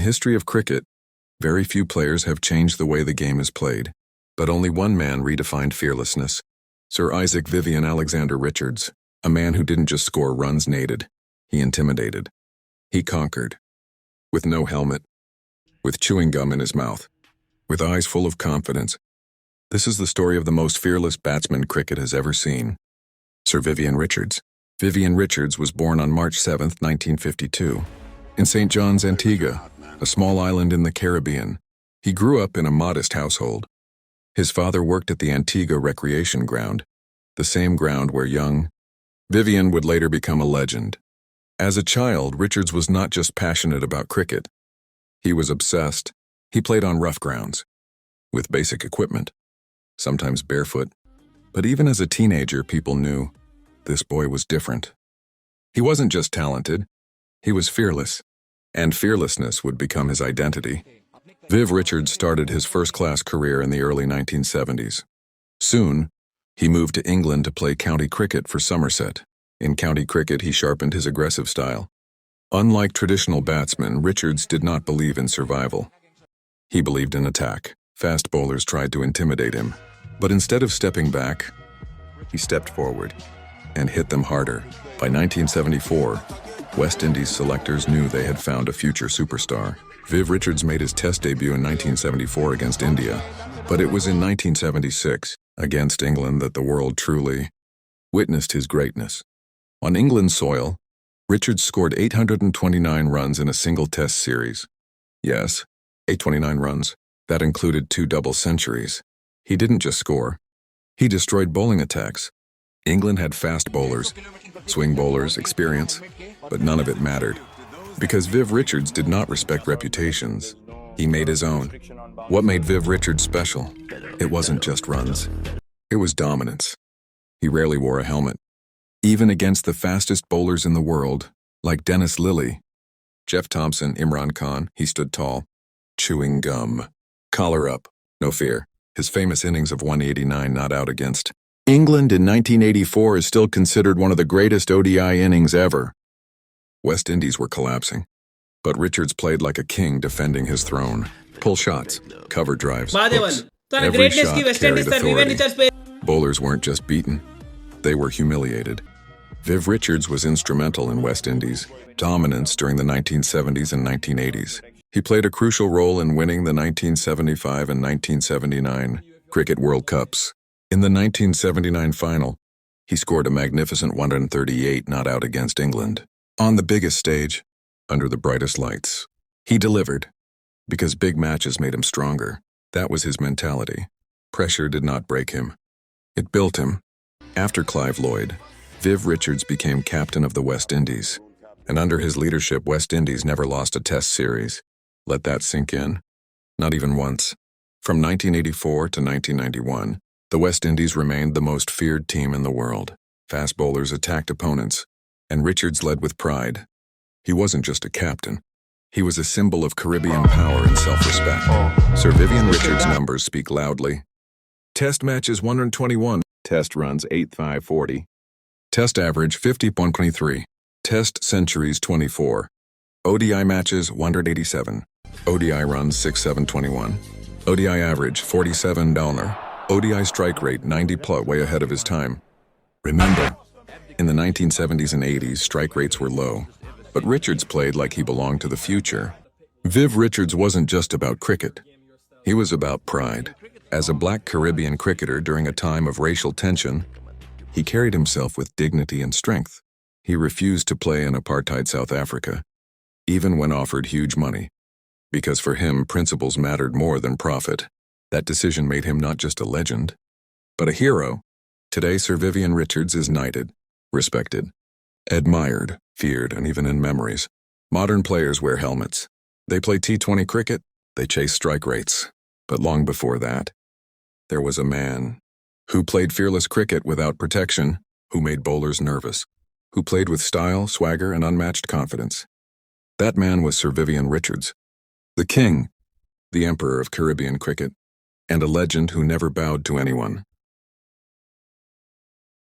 history of cricket, very few players have changed the way the game is played, but only one man redefined fearlessness. Sir Vivian Richards, a man who didn't just score runs nated, he intimidated. He conquered. With no helmet, with chewing gum in his mouth, with eyes full of confidence. This is the story of the most fearless batsman cricket has ever seen. Sir Vivian Richards. Vivian Richards was born on March 7, 1952, in St. John's, Antigua, a small island in the Caribbean. He grew up in a modest household. His father worked at the Antigua recreation ground, the same ground where young Vivian would later become a legend. As a child, Richards was not just passionate about cricket. He was obsessed. He played on rough grounds, with basic equipment, sometimes barefoot. But even as a teenager, people knew this boy was different. He wasn't just talented, he was fearless, and fearlessness would become his identity. Viv Richards started his first-class career in the early 1970s. Soon, he moved to England to play county cricket for Somerset. In county cricket, he sharpened his aggressive style. Unlike traditional batsmen, Richards did not believe in survival. He believed in attack. Fast bowlers tried to intimidate him, but instead of stepping back, he stepped forward and hit them harder. By 1974, West Indies selectors knew they had found a future superstar. Viv Richards made his Test debut in 1974 against India, but it was in 1976, against England, that the world truly witnessed his greatness. On England's soil, Richards scored 829 runs in a single Test series. Yes, 829 runs. That included 2 double centuries. He didn't just score. He destroyed bowling attacks. England had fast bowlers, swing bowlers, experience, but none of it mattered. Because Viv Richards did not respect reputations, he made his own. What made Viv Richards special? It wasn't just runs. It was dominance. He rarely wore a helmet. Even against the fastest bowlers in the world, like Dennis Lillee, Jeff Thompson, Imran Khan, he stood tall. Chewing gum. Collar up, no fear. His famous innings of 189 not out against England in 1984 is still considered one of the greatest ODI innings ever. West Indies were collapsing, but Richards played like a king defending his throne. Pull shots, cover drives, hooks. Every shot carried authority. Bowlers weren't just beaten, they were humiliated. Viv Richards was instrumental in West Indies' dominance during the 1970s and 1980s. He played a crucial role in winning the 1975 and 1979 Cricket World Cups. In the 1979 final, he scored a magnificent 138 not out against England. On the biggest stage, under the brightest lights, he delivered, because big matches made him stronger. That was his mentality. Pressure did not break him. It built him. After Clive Lloyd, Viv Richards became captain of the West Indies, and under his leadership, West Indies never lost a Test series. Let that sink in. Not even once. From 1984 to 1991, the West Indies remained the most feared team in the world. Fast bowlers attacked opponents, and Richards led with pride. He wasn't just a captain. He was a symbol of Caribbean power and self-respect. Sir Vivian Richards' numbers speak loudly. Test matches 121. Test runs 8,540. Test average 50.23. Test centuries 24. ODI matches 187. ODI runs 6,721. ODI average $47. ODI strike rate 90 plus, way ahead of his time. Remember, in the 1970s and 80s, strike rates were low, but Richards played like he belonged to the future. Viv Richards wasn't just about cricket. He was about pride. As a black Caribbean cricketer during a time of racial tension, he carried himself with dignity and strength. He refused to play in apartheid South Africa, even when offered huge money, because for him, principles mattered more than profit. That decision made him not just a legend, but a hero. Today, Sir Vivian Richards is knighted, respected, admired, feared, and even in memories. Modern players wear helmets. They play T20 cricket, they chase strike rates. But long before that, there was a man who played fearless cricket without protection, who made bowlers nervous, who played with style, swagger, and unmatched confidence. That man was Sir Vivian Richards, the king, the emperor of Caribbean cricket, and a legend who never bowed to anyone.